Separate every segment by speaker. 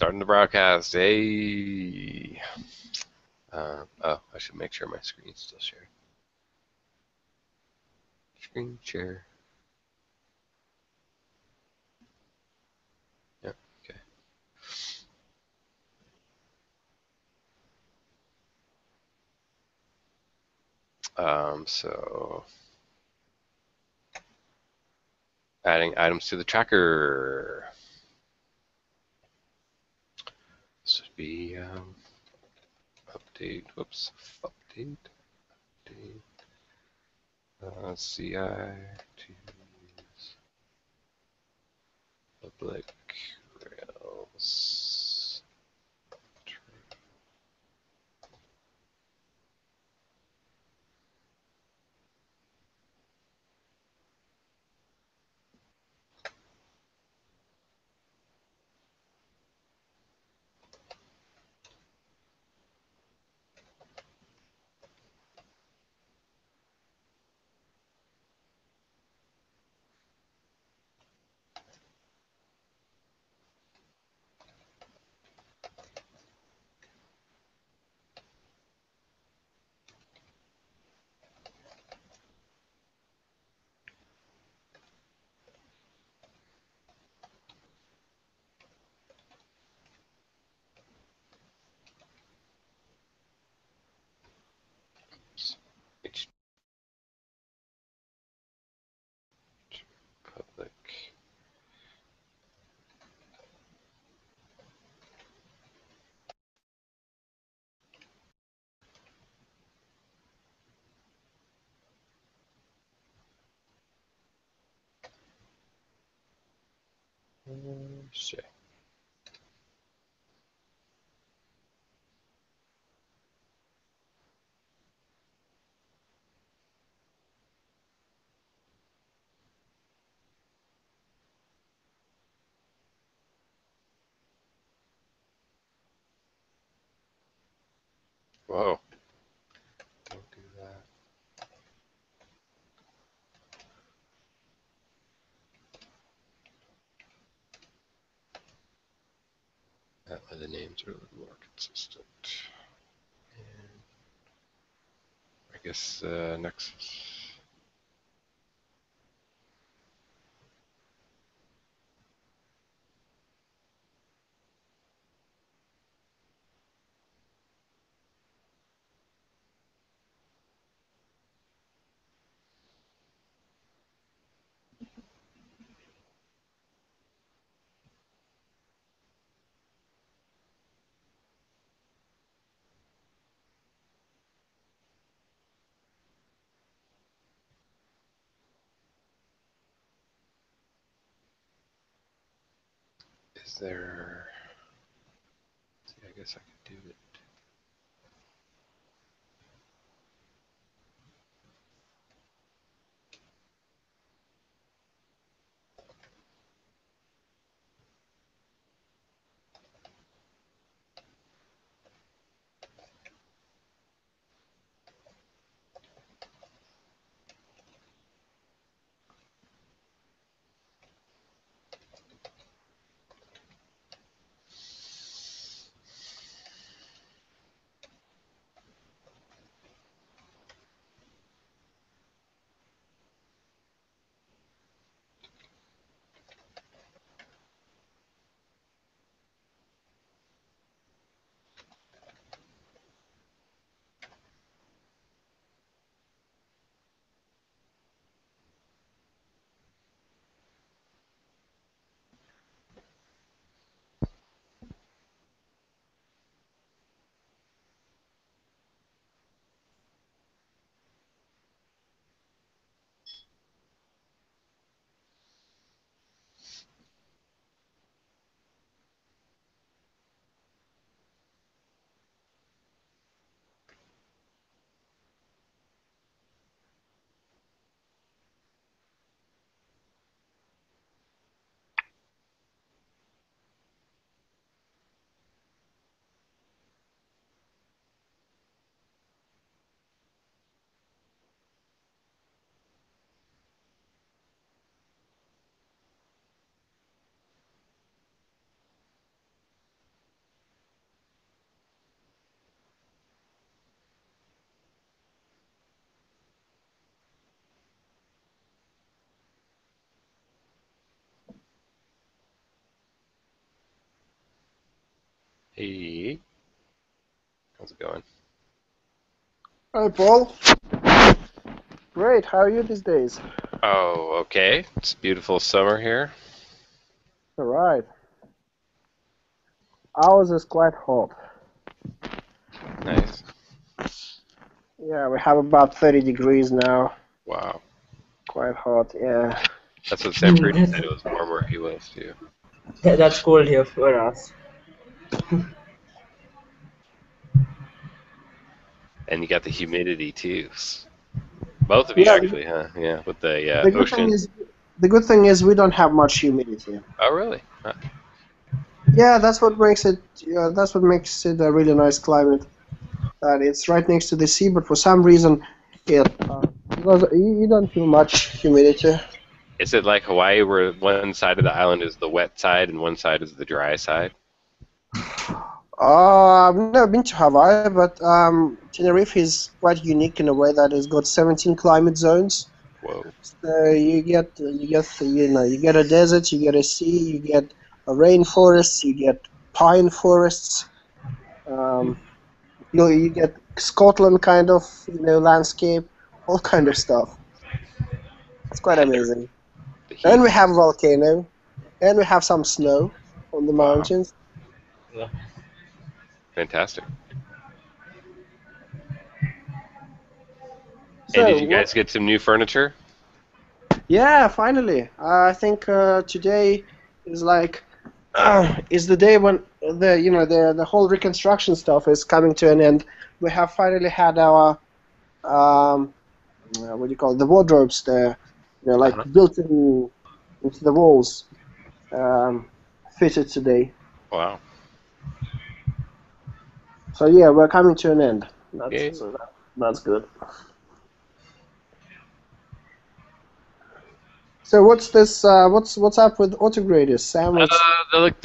Speaker 1: Starting the broadcast. Hey. Oh, I should make sure my screen's still shared. Screen share. Yep. Okay. So adding items to the tracker. This would be update. Whoops. Update. CI to use public Rails. Public. Share. Whoa. Don't do that. That way the names are a little more consistent. And I guess next. Is there? See, I guess I could do it. Hey, how's it going?
Speaker 2: Hi, Paul. Great. How are you these days?
Speaker 1: Oh, okay. It's beautiful summer here.
Speaker 2: All right. Ours is quite hot.
Speaker 1: Nice.
Speaker 2: Yeah, we have about 30 degrees now.
Speaker 1: Wow.
Speaker 2: Quite hot. Yeah.
Speaker 1: That's what Sanford
Speaker 3: That's,
Speaker 1: said it was warm where he was too.
Speaker 3: that's cold here for us.
Speaker 1: And you got the humidity too. Both of you
Speaker 2: Yeah.
Speaker 1: actually, huh? Yeah, with the
Speaker 2: The good thing
Speaker 1: ocean.
Speaker 2: is, the good thing is we don't have much humidity.
Speaker 1: Oh, really? Huh.
Speaker 2: Yeah, that's what makes it. Yeah, that's what makes it a really nice climate. That it's right next to the sea, but for some reason, it because you don't feel much humidity.
Speaker 1: Is it like Hawaii where one side of the island is the wet side and one side is the dry side?
Speaker 2: I've never been to Hawaii, but Tenerife is quite unique in a way that it's got 17 climate zones.
Speaker 1: Whoa.
Speaker 2: So you get a desert, you get a sea, you get a rainforest, you get pine forests. Um, you get Scotland kind of landscape, all kind of stuff. It's quite
Speaker 1: And
Speaker 2: amazing.
Speaker 1: the
Speaker 2: And
Speaker 1: heat.
Speaker 2: we have a volcano, and we have some snow on the
Speaker 1: Wow.
Speaker 2: mountains.
Speaker 3: Yeah.
Speaker 1: Fantastic. And
Speaker 2: So
Speaker 1: did you guys get some new furniture?
Speaker 2: yeah, finally, I think today is like is the day when the whole reconstruction stuff is coming to an end. We have finally had our what do you call it, the wardrobes there, like
Speaker 1: Uh-huh.
Speaker 2: built into the walls, um, fitted today.
Speaker 1: Wow.
Speaker 2: So yeah, we're coming to an end.
Speaker 1: Yay.
Speaker 2: That's good. So what's this? What's up with Autograders, Sam? What's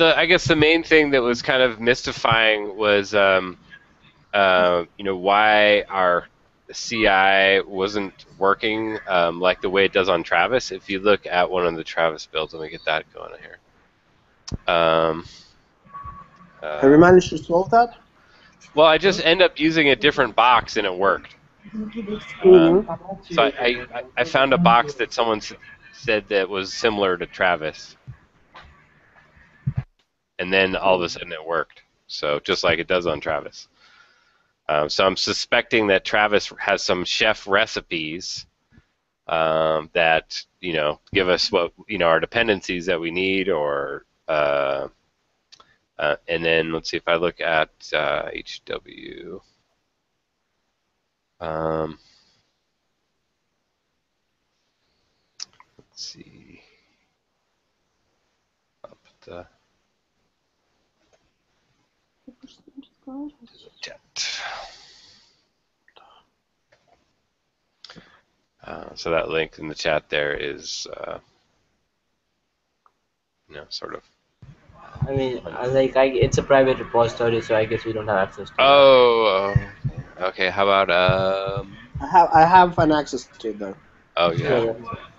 Speaker 1: I guess the main thing that was kind of mystifying was, why our CI wasn't working like the way it does on Travis. If you look at one of the Travis builds, let me get that going here. Um,
Speaker 2: have you
Speaker 1: uh,
Speaker 2: managed to solve that?
Speaker 1: well, I just end up using a different box and it worked.
Speaker 2: Hmm.
Speaker 1: So I found a box that someone said that was similar to Travis, and then all of a sudden it worked. So just like it does on Travis. So I'm suspecting that Travis has some chef recipes that give us what our dependencies that we need, or and then let's see if I look at HW. Um, let's see up at the chat. So that link in the chat there is sort of.
Speaker 3: I mean, it's a private repository, so I guess we don't have access to that.
Speaker 1: Oh, okay. How about
Speaker 2: I have an access to it though.
Speaker 1: Oh
Speaker 3: Yeah,
Speaker 1: yeah,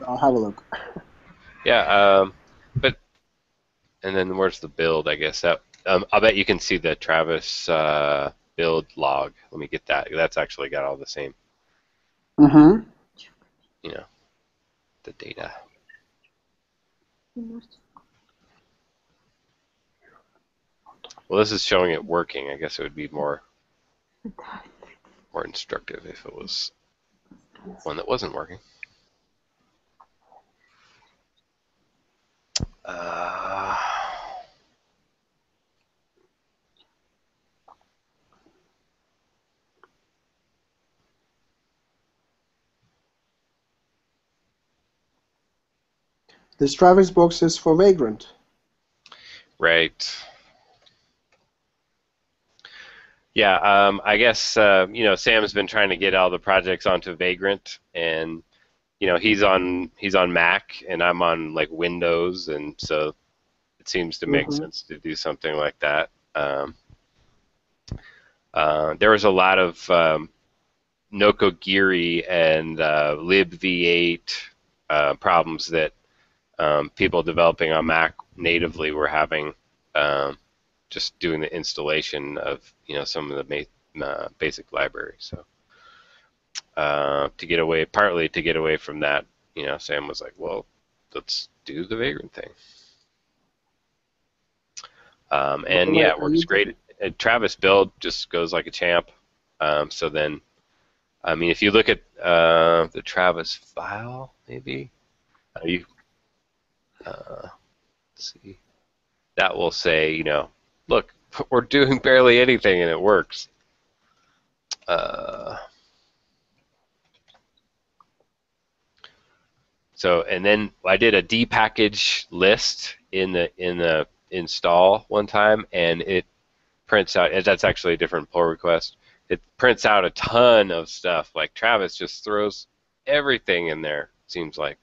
Speaker 2: I'll have a look.
Speaker 1: yeah. But and then where's the build? I guess that I'll bet you can see the Travis build log. Let me get that. That's actually got all the same,
Speaker 2: Mm-hmm.
Speaker 1: you know, the data. Well, this is showing it working. I guess it would be more instructive if it was one that wasn't working. Uh,
Speaker 2: This Travis box is for Vagrant.
Speaker 1: right. Yeah, I guess Sam's been trying to get all the projects onto Vagrant, and he's on Mac, and I'm on like Windows, and so it seems to make
Speaker 2: Mm-hmm.
Speaker 1: sense to do something like that. There was a lot of Nokogiri and libv8 problems that people developing on Mac natively were having. Um, just doing the installation of some of the basic libraries. So partly to get away from that, Sam was like, well, let's do the vagrant thing. And
Speaker 2: Well,
Speaker 1: yeah, it works great. Travis build just goes like a champ. So then, I mean, if you look at the Travis file, maybe you let's see, that will say, look, we're doing barely anything and it works. So, and then I did a depackage list in the install one time, and it prints out. That's actually a different pull request. It prints out a ton of stuff. Like Travis just throws everything in there. Seems like,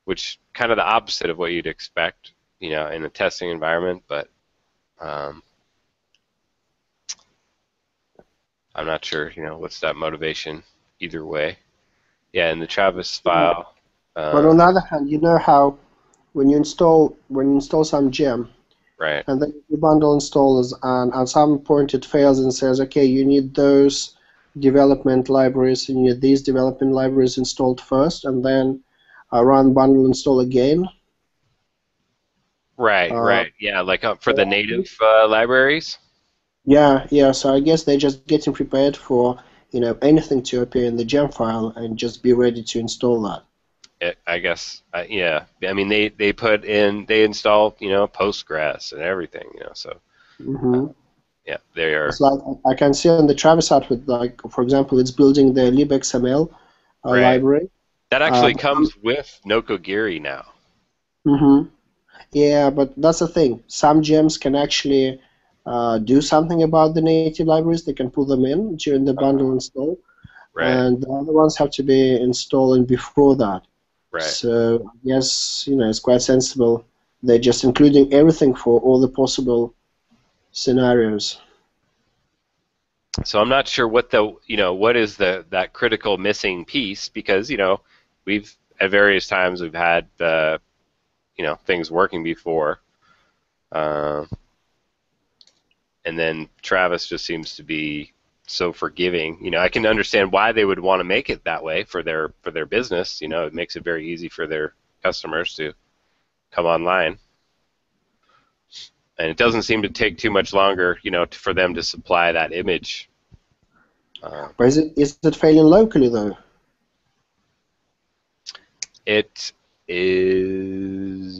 Speaker 1: which kind of the opposite of what you'd expect, in a testing environment. But I'm not sure, what's that motivation either way. Yeah, in the Travis file.
Speaker 2: But on the other hand, you know how when you install some gem,
Speaker 1: Right.
Speaker 2: and then you bundle installers, and at some point it fails and says, okay, you need those development libraries, and you need these development libraries installed first, and then run bundle install again.
Speaker 1: Right. Yeah, like for the native libraries.
Speaker 2: Yeah. So I guess they're just getting prepared for anything to appear in the gem file and just be ready to install that.
Speaker 1: I guess, yeah. I mean, they install, Postgres and everything, so yeah, they are.
Speaker 2: It's like I can see on the Travis output, like for example, it's building the libxml
Speaker 1: Right.
Speaker 2: library.
Speaker 1: That actually comes with Nokogiri now.
Speaker 2: Yeah, but that's the thing. Some gems can actually do something about the native libraries. They can pull them in during the bundle install,
Speaker 1: Right.
Speaker 2: and the other ones have to be installed before that.
Speaker 1: Right.
Speaker 2: So yes, it's quite sensible. They're just including everything for all the possible scenarios.
Speaker 1: So I'm not sure what what is that critical missing piece, because we've at various times we've had things working before, and then Travis just seems to be so forgiving. I can understand why they would want to make it that way for their business. It makes it very easy for their customers to come online, and it doesn't seem to take too much longer, for them to supply that image.
Speaker 2: But is it failing locally though?
Speaker 1: It is.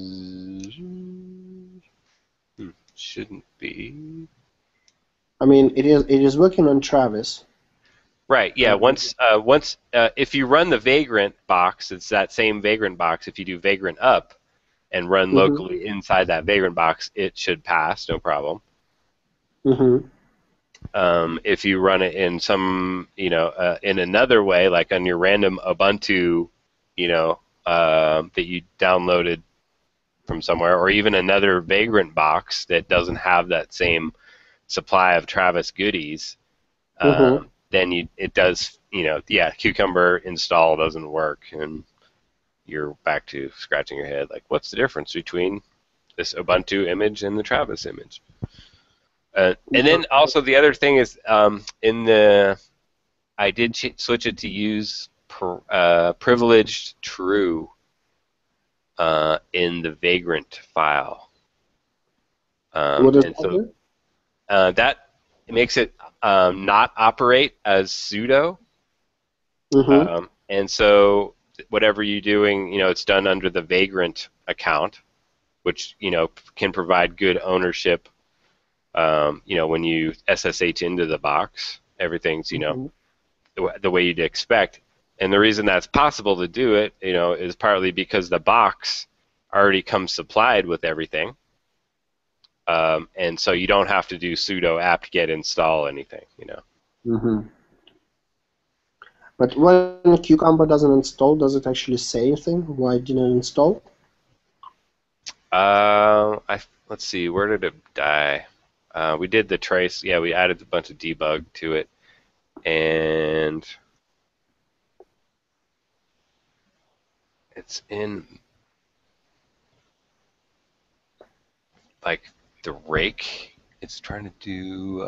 Speaker 1: Shouldn't be.
Speaker 2: I mean, it is working on Travis.
Speaker 1: Right. Yeah. Once if you run the vagrant box, it's that same vagrant box. If you do vagrant up and run locally inside that vagrant box, it should pass, no problem. If you run it in some, in another way, like on your random Ubuntu, that you downloaded from somewhere, or even another vagrant box that doesn't have that same supply of Travis goodies, then it does, Cucumber install doesn't work, and you're back to scratching your head, like, what's the difference between this Ubuntu image and the Travis image? And then also the other thing is, I did switch it to use privileged true in the vagrant file.
Speaker 2: What does
Speaker 1: and
Speaker 2: that
Speaker 1: so
Speaker 2: do?
Speaker 1: that makes it not operate as sudo. And so whatever you're doing, it's done under the vagrant account, which can provide good ownership. When you SSH into the box, everything's the way you'd expect. And the reason that's possible to do it, is partly because the box already comes supplied with everything. And so you don't have to do sudo apt-get install anything,
Speaker 2: But when Cucumber doesn't install, does it actually say anything? Why it didn't install?
Speaker 1: Let's see, where did it die? We did the trace. Yeah, we added a bunch of debug to it, and it's in like the rake, it's trying to do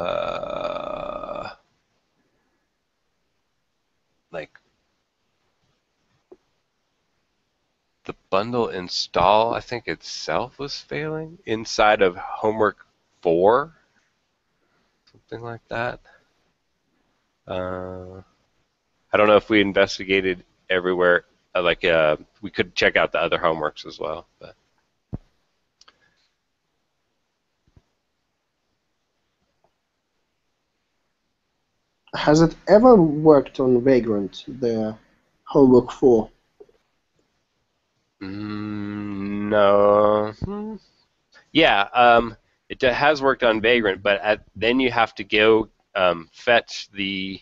Speaker 1: like the bundle install, I think itself was failing inside of homework 4, something like that. I don't know if we investigated everywhere. We could check out the other homeworks as well. But
Speaker 2: Has it ever worked on Vagrant, the homework 4?
Speaker 1: No. Yeah, it has worked on Vagrant, but then you have to go fetch the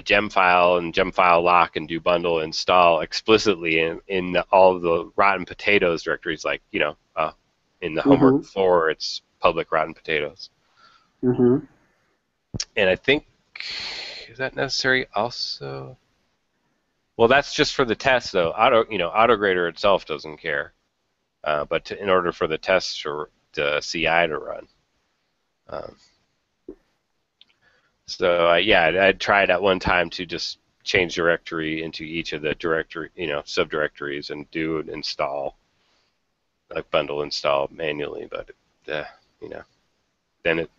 Speaker 1: gem file and gem file lock and do bundle install explicitly in all of the rotten potatoes directories, like in the homework 4 it's public rotten potatoes.
Speaker 2: Mm-hmm.
Speaker 1: And I think, is that necessary also? Well, that's just for the test though. Autograder itself doesn't care, but in order for the test or the CI to run. Yeah, I tried at one time to just change directory into each of the directory, subdirectories and do an install, like bundle install manually, but then it.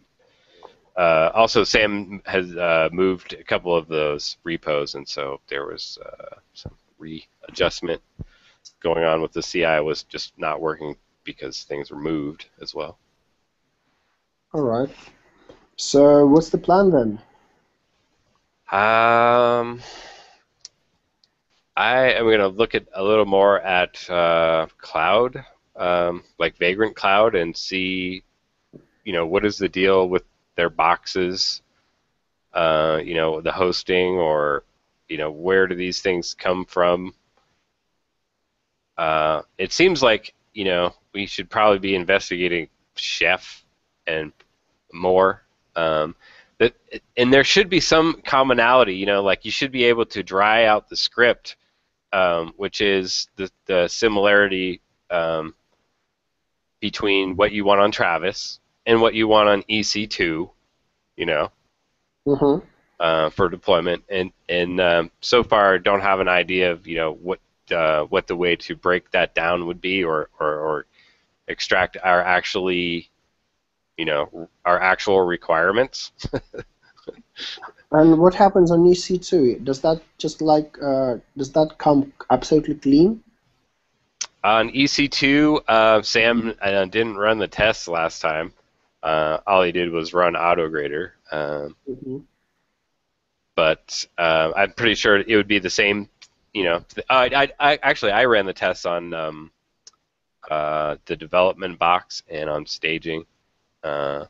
Speaker 1: Also, Sam has moved a couple of those repos, and so there was some readjustment going on with the CI. Was just not working because things were moved as well.
Speaker 2: All right. So what's the plan then?
Speaker 1: I am going to look at a little more at cloud, like Vagrant Cloud, and see, what is the deal with their boxes, the hosting, or, where do these things come from? It seems like, we should probably be investigating Chef and more. And there should be some commonality, like you should be able to dry out the script, which is the similarity between what you want on Travis and what you want on EC2, for deployment. And so far, I don't have an idea of what the way to break that down would be, or extract our actual requirements.
Speaker 2: And what happens on EC2? Does that does that come absolutely clean?
Speaker 1: On EC2, Sam didn't run the tests last time. All he did was run Autograder. But I'm pretty sure it would be the same. I ran the tests on the development box and on staging. But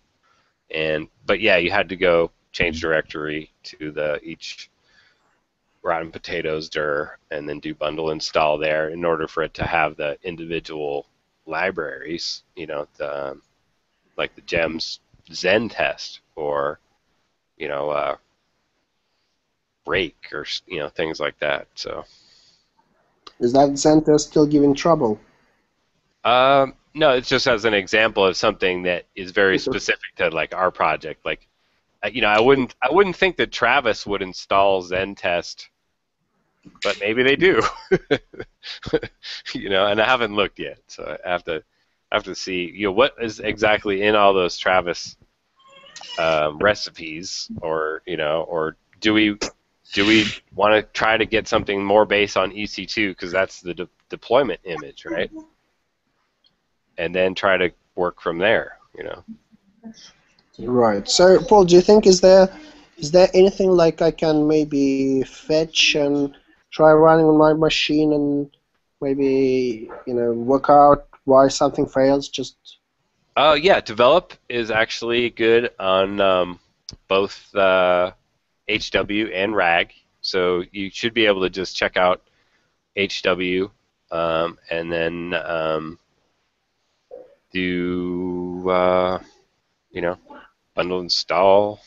Speaker 1: yeah, you had to go change directory to each rotten potatoes dir and then do bundle install there in order for it to have the individual libraries, like the gems Zen test or rake or things like that. So
Speaker 2: is that Zen still giving trouble?
Speaker 1: No, it's just as an example of something that is very specific to like our project. Like, I wouldn't think that Travis would install Zentest, but maybe they do. And I haven't looked yet, so I have to see what is exactly in all those Travis recipes, or do we want to try to get something more based on EC2 because that's the deployment image, right? And then try to work from there,
Speaker 2: Right. So, Paul, do you think is there anything like I can maybe fetch and try running on my machine and maybe work out why something fails? Just
Speaker 1: yeah, develop is actually good on both HW and RAG, so you should be able to just check out HW and then do bundle install.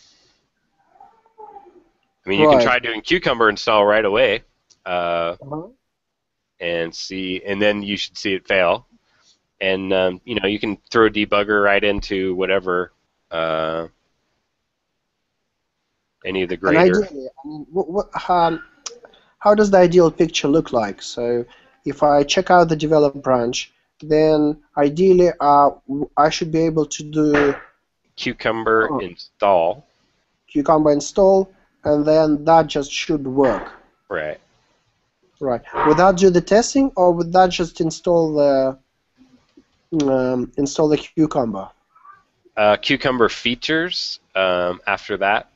Speaker 1: I mean, you can try doing cucumber install right away, and see, and then you should see it fail, And you know, you can throw a debugger right into whatever any of the
Speaker 2: And
Speaker 1: grader.
Speaker 2: ideally, I mean, how does the ideal picture look like? So if I check out the develop branch, then ideally I should be able to do
Speaker 1: Cucumber
Speaker 2: uh,
Speaker 1: install.
Speaker 2: Cucumber install, and then that just should work.
Speaker 1: Right.
Speaker 2: Right. Would that do the testing, or would that just install the Cucumber?
Speaker 1: Cucumber features after that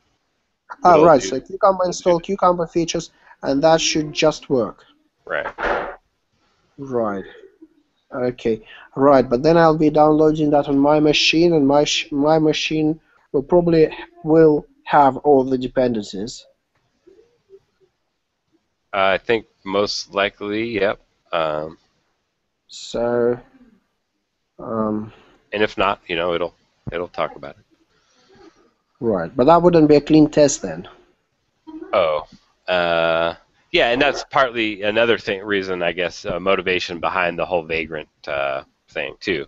Speaker 2: Ah,
Speaker 1: will
Speaker 2: right.
Speaker 1: do
Speaker 2: So Cucumber
Speaker 1: will do
Speaker 2: install
Speaker 1: the,
Speaker 2: Cucumber features, and that should just work.
Speaker 1: right.
Speaker 2: Right. Okay. Right. But then I'll be downloading that on my machine, and my machine will have all the dependencies.
Speaker 1: I think most likely, yep.
Speaker 2: So, um,
Speaker 1: And if not, you know, it'll talk about it.
Speaker 2: right. But that wouldn't be a clean test then.
Speaker 1: Oh, yeah, and that's partly another reason, I guess, motivation behind the whole vagrant thing too.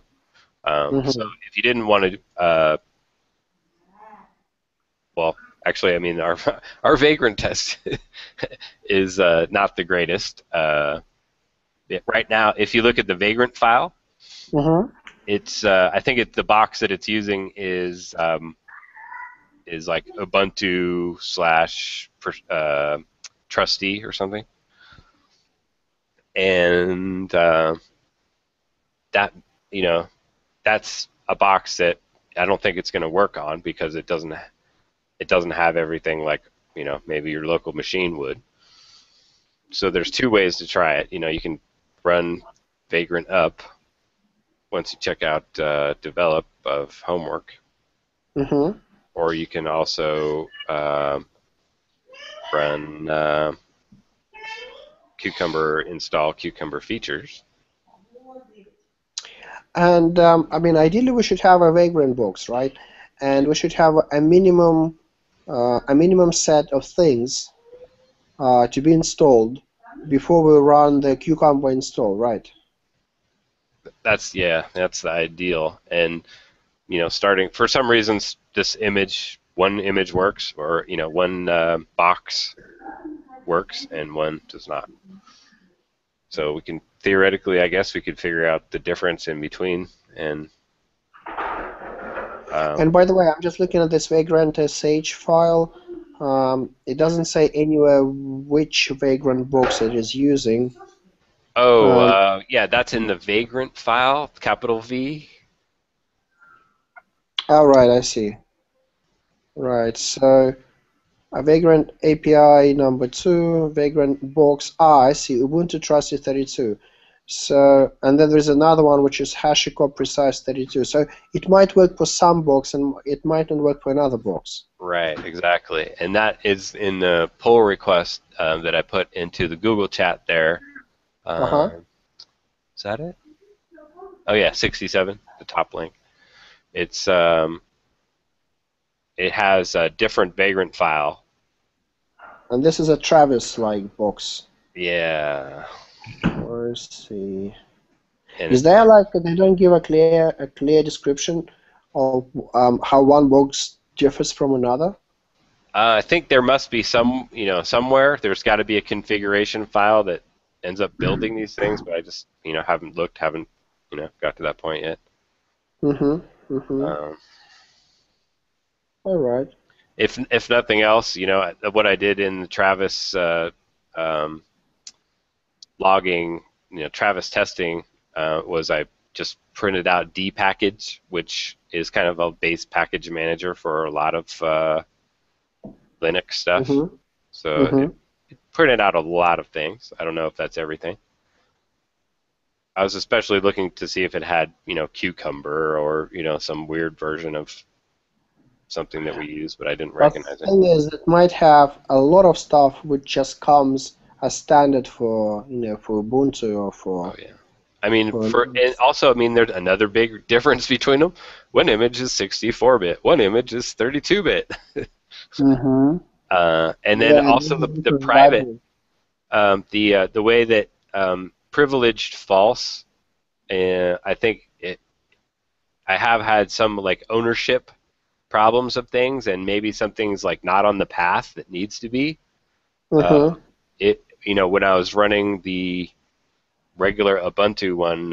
Speaker 1: So
Speaker 2: Mm-hmm.
Speaker 1: if you didn't want to, well, actually, I mean, our our vagrant test is not the greatest. Right now, if you look at the vagrant file,
Speaker 2: Mm-hmm.
Speaker 1: it's I think the box that it's using is like Ubuntu slash trustee or something, and that you know that's a box that I don't think it's going to work on because it doesn't have everything like maybe your local machine would. So there's two ways to try it. You know, you can run vagrant up once you check out develop of homework,
Speaker 2: Mm-hmm.
Speaker 1: or you can also run Cucumber install Cucumber features.
Speaker 2: And I mean, ideally, we should have a vagrant box, right? And we should have a minimum set of things to be installed before we run the Cucumber install, right?
Speaker 1: That's the ideal. And starting for some reasons, one image works, or one box works and one does not. So we can theoretically, I guess, we could figure out the difference in between. And
Speaker 2: And by the way, I'm just looking at this vagrant sh file. It doesn't say anywhere which vagrant box it is using.
Speaker 1: yeah, that's in the vagrant file, capital V.
Speaker 2: All right, I see. Right, so a vagrant API number 2, vagrant box. I see, Ubuntu Trusted 32. So, and then there's another one which is HashiCorp Precise 32. So it might work for some box and it might not work for another box.
Speaker 1: Right, exactly. And that is in the pull request that I put into the Google chat there.
Speaker 2: Uh-huh.
Speaker 1: Is that it? Oh yeah, 67, the top link. It's it has a different vagrant file.
Speaker 2: And this is a Travis-like box.
Speaker 1: Yeah.
Speaker 2: Let's see.
Speaker 1: And
Speaker 2: Is there like they don't give a clear description of how one box differs from another?
Speaker 1: I think there must be somewhere there's got to be a configuration file that ends up building these things, but I just haven't got to that point yet.
Speaker 2: Mm-hmm. Mm-hmm. All right.
Speaker 1: If nothing else, what I did in the Travis logging, Travis testing, was I just printed out dpackage, which is kind of a base package manager for a lot of Linux stuff.
Speaker 2: Mm-hmm.
Speaker 1: So
Speaker 2: Mm-hmm.
Speaker 1: it printed out a lot of things. I don't know if that's everything. I was especially looking to see if it had, Cucumber or, some weird version of something that we use, but I didn't recognize
Speaker 2: The
Speaker 1: it.
Speaker 2: thing is, it might have a lot of stuff which just comes as standard for for Ubuntu or for.
Speaker 1: Oh yeah. I mean,
Speaker 2: for
Speaker 1: and also, I mean, there's another big difference between them. One image is 64-bit. One image is 32-bit.
Speaker 2: Mm-hmm.
Speaker 1: And then also the private, the way that privileged false, I think I have had some like ownership problems of things, and maybe something's like not on the path that needs to be.
Speaker 2: Mm-hmm.
Speaker 1: It when I was running the regular Ubuntu one,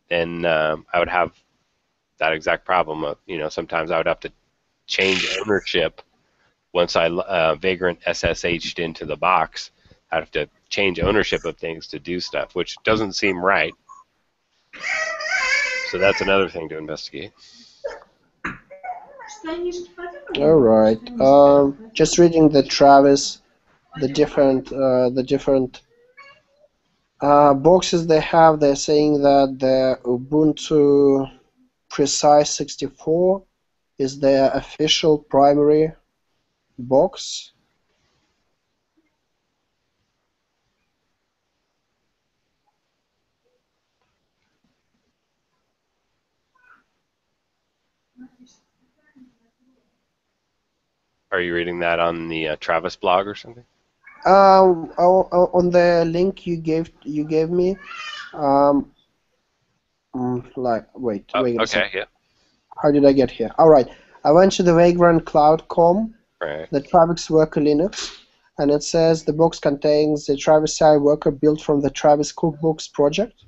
Speaker 1: then I would have that exact problem of sometimes I would have to change ownership once I vagrant SSH'd into the box. I'd have to change ownership of things to do stuff, which doesn't seem right. So that's another thing to investigate.
Speaker 2: All right. Just reading the Travis, the different boxes they have. They're saying that the Ubuntu Precise 64 is their official primary box.
Speaker 1: Are you reading that on the Travis blog or something?
Speaker 2: On the link you gave me, um, wait
Speaker 1: Oh,
Speaker 2: a
Speaker 1: okay,
Speaker 2: second.
Speaker 1: yeah,
Speaker 2: How did I get here? All right, I went to the Vagrant Cloud.com,
Speaker 1: right,
Speaker 2: the Travis Worker Linux, and it says the box contains the Travis CI worker built from the Travis Cookbooks project.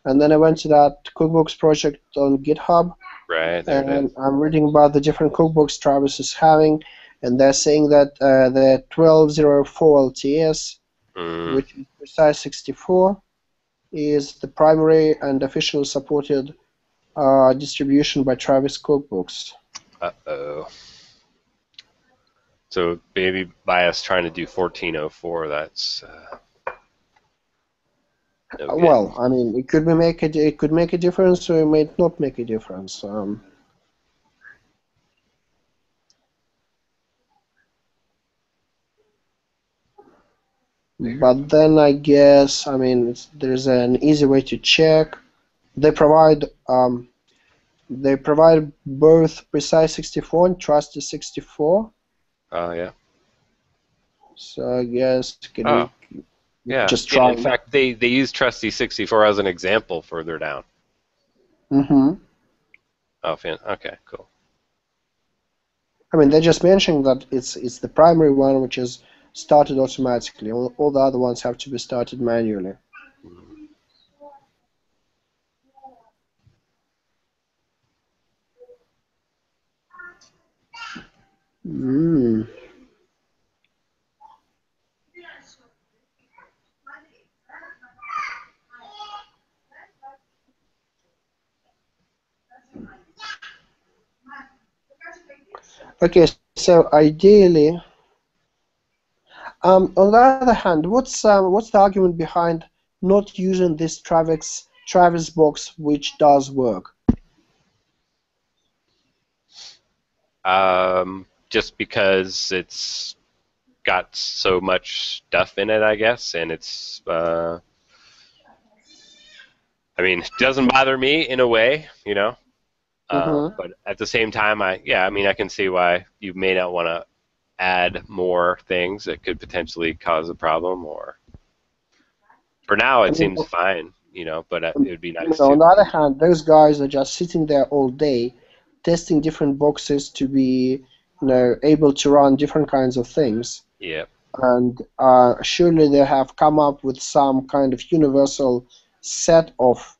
Speaker 2: And then I went to that Cookbooks project on GitHub,
Speaker 1: right. There it is.
Speaker 2: and I'm reading about the different cookbooks Travis is having, and they're saying that the 1204 LTS,
Speaker 1: Mm,
Speaker 2: which is Precise 64, is the primary and officially supported distribution by Travis Cookbooks.
Speaker 1: uh-oh. So maybe by us trying to do 1404, that's no good.
Speaker 2: Well, I mean, it could make a difference, or it might not make a difference. But then I guess, I mean, there's an easy way to check. They provide both Precise 64 and Trusty 64.
Speaker 1: Oh, yeah.
Speaker 2: So I guess
Speaker 1: Oh,
Speaker 2: you could
Speaker 1: yeah.
Speaker 2: just
Speaker 1: Yeah,
Speaker 2: try.
Speaker 1: in fact, they use Trusty 64 as an example further down.
Speaker 2: Mm-hmm.
Speaker 1: Oh, okay, cool.
Speaker 2: I mean, they just mentioned that it's the primary one which is started automatically. All the other ones have to be started manually.
Speaker 1: Mm.
Speaker 2: Mm. Okay, so ideally, on the other hand, what's the argument behind not using this Travis box, which does work?
Speaker 1: Just because it's got so much stuff in it, I guess, and it's I mean, it doesn't bother me in a way,
Speaker 2: Mm-hmm.
Speaker 1: but at the same time, I mean, I can see why you may not want to add more things that could potentially cause a problem. Or for now,
Speaker 2: I
Speaker 1: it
Speaker 2: mean,
Speaker 1: seems fine, but it would be nice
Speaker 2: on
Speaker 1: to.
Speaker 2: the other hand, those guys are just sitting there all day, testing different boxes to be, able to run different kinds of things.
Speaker 1: Yeah,
Speaker 2: And surely they have come up with some kind of universal set of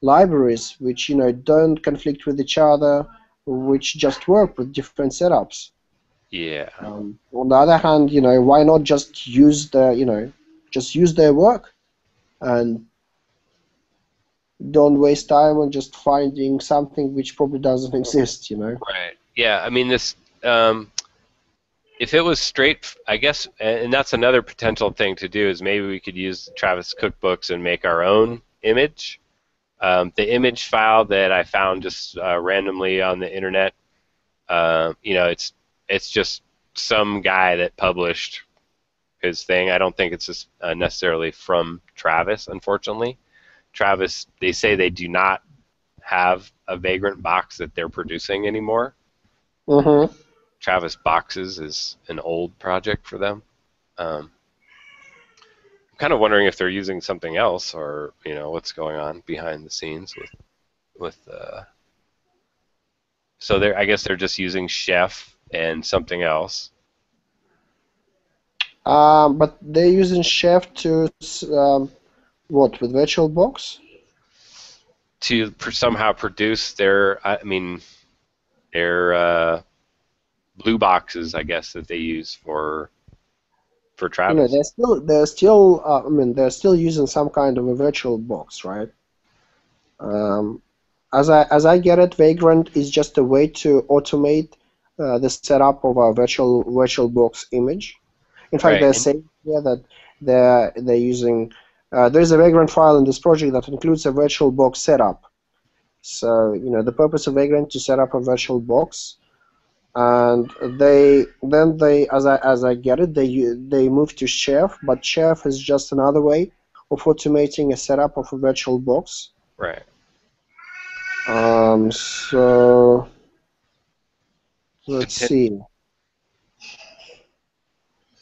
Speaker 2: libraries which don't conflict with each other, which just work with different setups.
Speaker 1: yeah,
Speaker 2: On the other hand, why not just use their work and don't waste time on just finding something. Which probably doesn't exist.
Speaker 1: right. Yeah, I mean, this. If it was straight, I guess, and that's another potential thing to do is maybe we could use Travis cookbooks and make our own image. The image file that I found just randomly on the internet, it's just some guy that published his thing. I don't think it's just necessarily from Travis, unfortunately. Travis, they say they do not have a Vagrant box that they're producing anymore.
Speaker 2: Mm-hmm.
Speaker 1: Travis Boxes is an old project for them. I'm kind of wondering if they're using something else or what's going on behind the scenes with with so I guess they're just using Chef and something else.
Speaker 2: But they're using Chef to what, with VirtualBox?
Speaker 1: To somehow produce their, I mean, their blue boxes, I guess, that they use for Travis.
Speaker 2: They're still I mean, they're still using some kind of a VirtualBox, right? Um, as I get it, Vagrant is just a way to automate the setup of a VirtualBox image. In fact,
Speaker 1: Right.
Speaker 2: they're saying here that they're using. There's a Vagrant file in this project that includes a VirtualBox setup. So the purpose of Vagrant to set up a VirtualBox, and as I get it, they move to Chef, but Chef is just another way of automating a setup of a VirtualBox.
Speaker 1: Right.
Speaker 2: So let's see.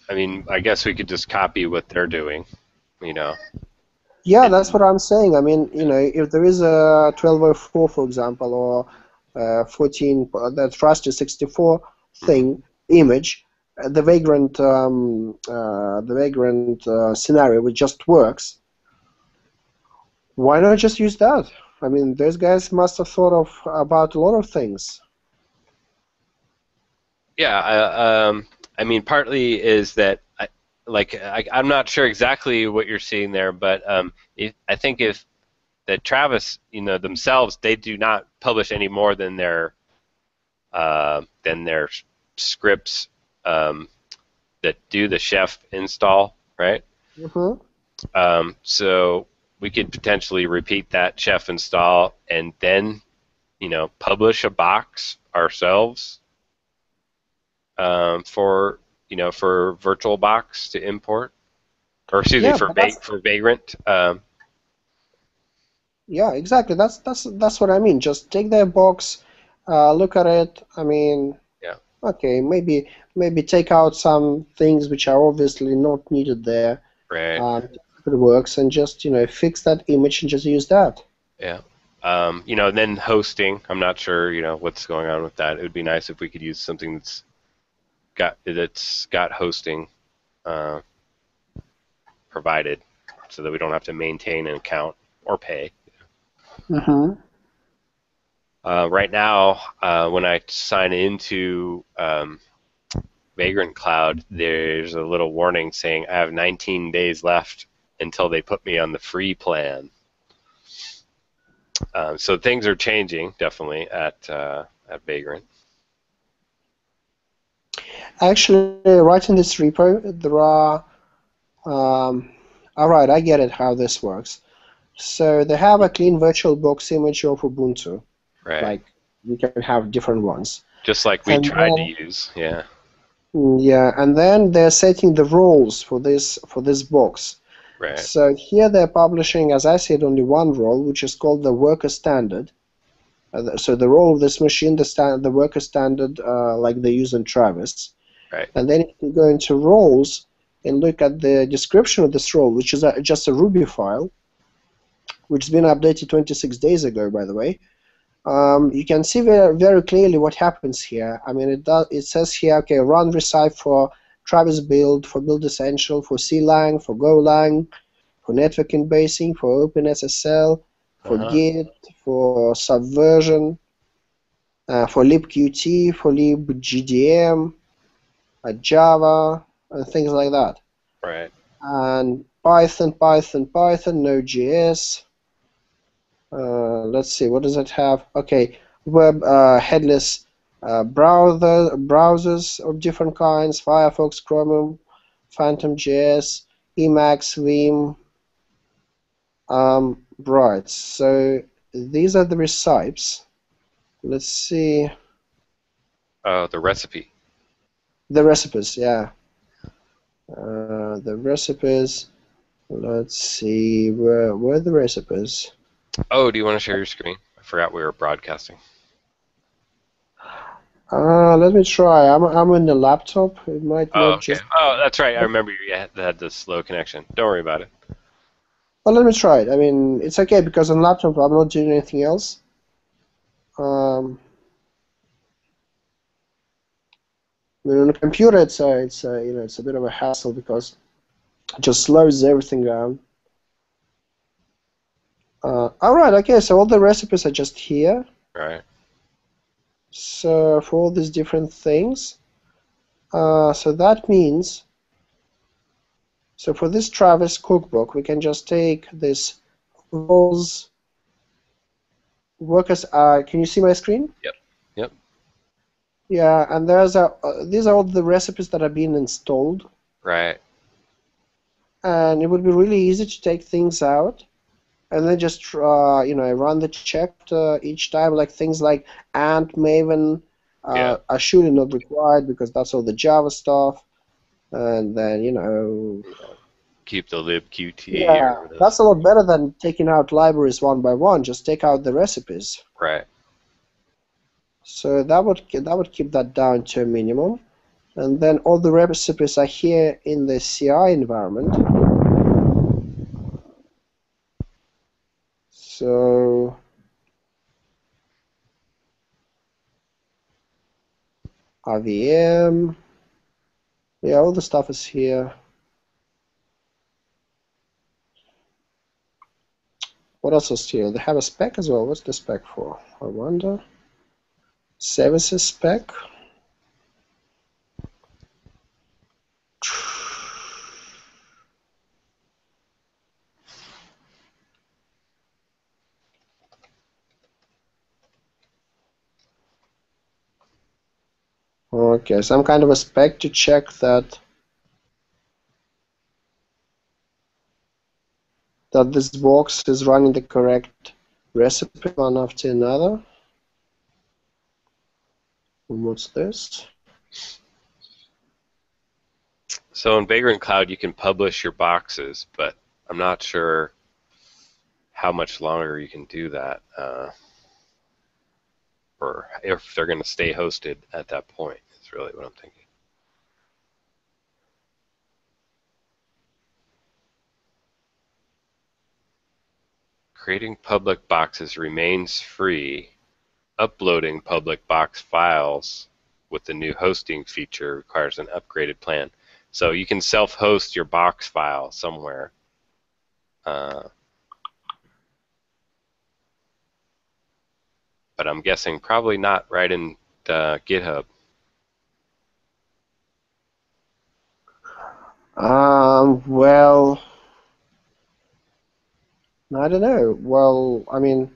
Speaker 1: I mean, I guess we could just copy what they're doing, you know.
Speaker 2: Yeah, that's what I'm saying. I mean, if there is a 1204, for example, or 14, that FAST64 thing image, the vagrant scenario, which just works. Why not just use that? I mean, those guys must have thought about a lot of things.
Speaker 1: Yeah, I mean, partly is that I'm not sure exactly what you're seeing there, but I think if that Travis, themselves, they do not publish any more than their scripts that do the Chef install, right?
Speaker 2: Mm-hmm.
Speaker 1: So we could potentially repeat that Chef install and then, publish a box ourselves for VirtualBox to import, or excuse me, for Vagrant.
Speaker 2: Yeah, exactly. That's what I mean. Just take their box, look at it. I mean,
Speaker 1: yeah.
Speaker 2: Okay, maybe take out some things which are obviously not needed there.
Speaker 1: Right.
Speaker 2: If it works, and just fix that image and just use that.
Speaker 1: Yeah. Then hosting. I'm not sure, what's going on with that. It would be nice if we could use something that's got hosting provided, so that we don't have to maintain an account or pay.
Speaker 2: Mm-hmm.
Speaker 1: Right now, when I sign into Vagrant Cloud, there's a little warning saying I have 19 days left until they put me on the free plan. So things are changing, definitely, at Vagrant.
Speaker 2: Actually, right in this repo, there are. All right, I get it how this works. So they have a clean VirtualBox image of Ubuntu.
Speaker 1: Right.
Speaker 2: Like you can have different ones.
Speaker 1: Just like we tried to use, yeah.
Speaker 2: Yeah, and then they're setting the roles for this box.
Speaker 1: Right.
Speaker 2: So here they're publishing, as I said, only one role, which is called the worker standard. So the role of this machine, the worker standard, like they use in Travis.
Speaker 1: Right.
Speaker 2: And then if you go into roles and look at the description of this role, which is just a Ruby file, which has been updated 26 days ago, by the way. You can see very, very clearly what happens here. I mean, it says here, okay, run recipe for Travis build, for build essential, for CLang, for Golang, for networking basing, for OpenSSL, for Git, for Subversion, for libqt, for libgdm, Java, and things like that.
Speaker 1: Right.
Speaker 2: And Python, Node.js. Let's see, what does it have? Okay, web headless browsers of different kinds: Firefox, Chromium, Phantom.js, Emacs, Vim. Right, so these are the recipes. Let's see.
Speaker 1: The recipe.
Speaker 2: The recipes, yeah. The recipes. Let's see, where are the recipes?
Speaker 1: Oh, do you want to share your screen? I forgot we were broadcasting.
Speaker 2: Let me try. I'm in the laptop. It might not
Speaker 1: okay.
Speaker 2: just.
Speaker 1: Oh, that's right. I remember you had the slow connection. Don't worry about it.
Speaker 2: Well, let me try it. I mean, it's okay because on laptop I'm not doing anything else. On a computer, it's a bit of a hassle because it just slows everything down. All right, okay, so all the recipes are just here.
Speaker 1: Right.
Speaker 2: So for all these different things, so that means, so for this Travis cookbook, we can just take this roles workers. Can you see my screen?
Speaker 1: Yep. Yep.
Speaker 2: Yeah, and these are all the recipes that are being installed,
Speaker 1: Right.
Speaker 2: and it would be really easy to take things out and then just run the check each time, like things like Ant, Maven
Speaker 1: Yeah.
Speaker 2: are surely not required because that's all the Java stuff, and then
Speaker 1: Keep the libqt or
Speaker 2: yeah,
Speaker 1: whatever it is.
Speaker 2: that's a lot better than taking out libraries one by one. Just take out the recipes.
Speaker 1: Right.
Speaker 2: So that would keep that down to a minimum. And then all the recipes are here in the CI environment. So RVM, yeah, all the stuff is here. What else is here? They have a spec as well. What's the spec for? I wonder. Services spec. Okay, some kind of a spec to check that this box is running the correct recipe one after another. And what's this?
Speaker 1: So in Vagrant Cloud, you can publish your boxes, but I'm not sure how much longer you can do that, or if they're going to stay hosted at that point. Is really what I'm thinking. Creating public boxes remains free. Uploading public box files with the new hosting feature requires an upgraded plan. So you can self-host your box file somewhere. But I'm guessing probably not right in GitHub.
Speaker 2: Well, I don't know. Well, I mean,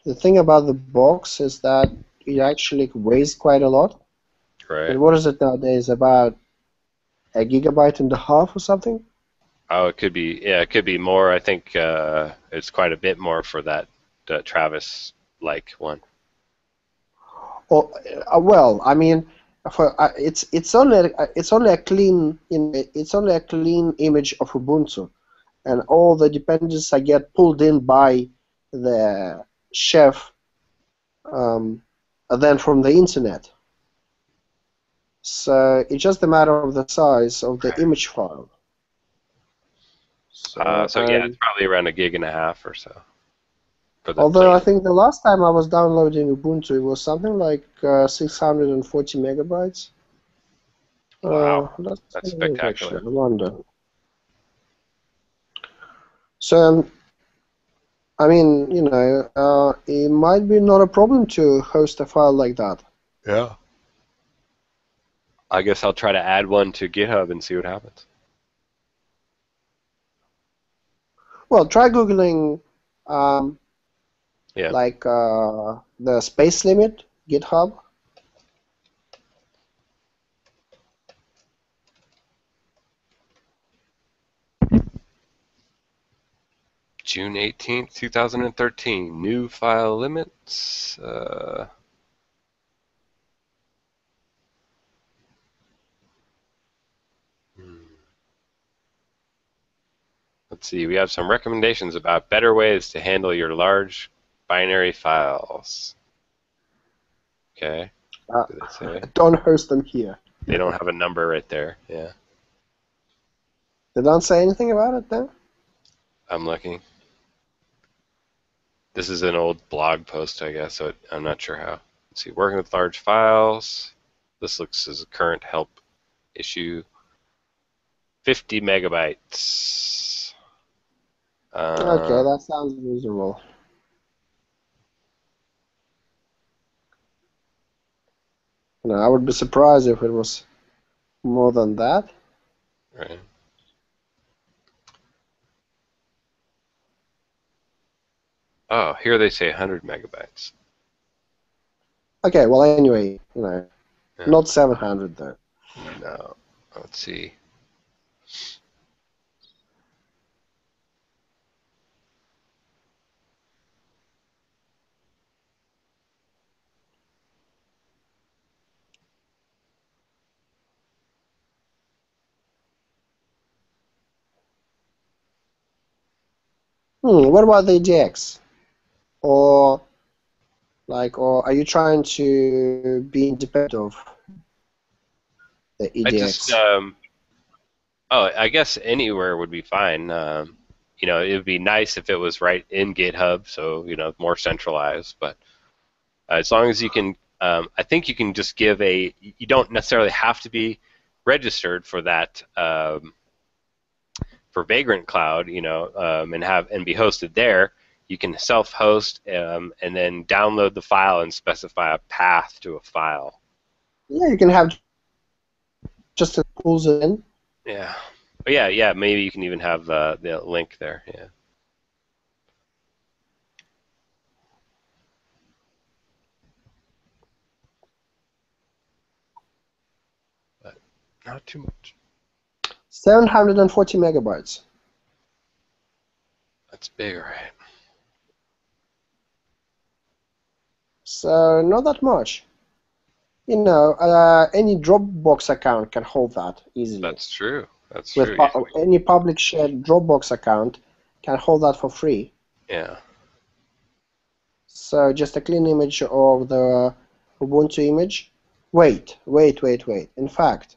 Speaker 2: the thing about the box is that it actually weighs quite a lot.
Speaker 1: Right.
Speaker 2: And what is it nowadays? About a gigabyte and a half or something?
Speaker 1: Oh, it could be. Yeah, it could be more. I think it's quite a bit more for that Travis-like one.
Speaker 2: Or, well, I mean, it's only a clean it's only a clean image of Ubuntu, and all the dependencies I get pulled in by the chef, then from the internet. So it's just a matter of the size of the image file.
Speaker 1: So yeah, it's probably around 1.5 gigs or so.
Speaker 2: Although I think the last time I was downloading Ubuntu, it was something like 640 megabytes.
Speaker 1: Wow,
Speaker 2: that's
Speaker 1: spectacular.
Speaker 2: Actually, I wonder. So, I mean, it might be not a problem to host a file like that.
Speaker 1: Yeah. I guess I'll try to add one to GitHub and see what happens.
Speaker 2: Well, try Googling
Speaker 1: Yeah.
Speaker 2: like the space limit GitHub.
Speaker 1: June 18th, 2013. New file limits. Let's see. We have some recommendations about better ways to handle your large binary files. Okay. What do they say?
Speaker 2: Don't host them here.
Speaker 1: They don't have a number right there. Yeah.
Speaker 2: They don't say anything about it then?
Speaker 1: I'm looking. This is an old blog post, I guess, so I'm not sure how. Let's see, working with large files. This looks as a current help issue. 50 megabytes.
Speaker 2: Okay, that sounds reasonable. I would be surprised if it was more than that.
Speaker 1: Right. Oh, here they say 100 megabytes.
Speaker 2: Okay, well, anyway,
Speaker 1: Yeah.
Speaker 2: not 700 though.
Speaker 1: No. Let's see.
Speaker 2: What about the EDX? Or are you trying to be independent of the
Speaker 1: I just,
Speaker 2: EDX?
Speaker 1: I guess anywhere would be fine. It would be nice if it was right in GitHub, so, more centralized, but as long as you can, I think you can just give you don't necessarily have to be registered for that, for Vagrant Cloud, and be hosted there. You can self-host and then download the file and specify a path to a file.
Speaker 2: Yeah, you can have just a pulls it in.
Speaker 1: Yeah. But yeah, maybe you can even have the link there. Yeah. But not too much.
Speaker 2: 740 megabytes.
Speaker 1: That's big, right?
Speaker 2: So not that much. Any Dropbox account can hold that easily.
Speaker 1: That's true. That's
Speaker 2: With
Speaker 1: true.
Speaker 2: any public shared Dropbox account can hold that for free.
Speaker 1: Yeah.
Speaker 2: So just a clean image of the Ubuntu image. Wait. In fact,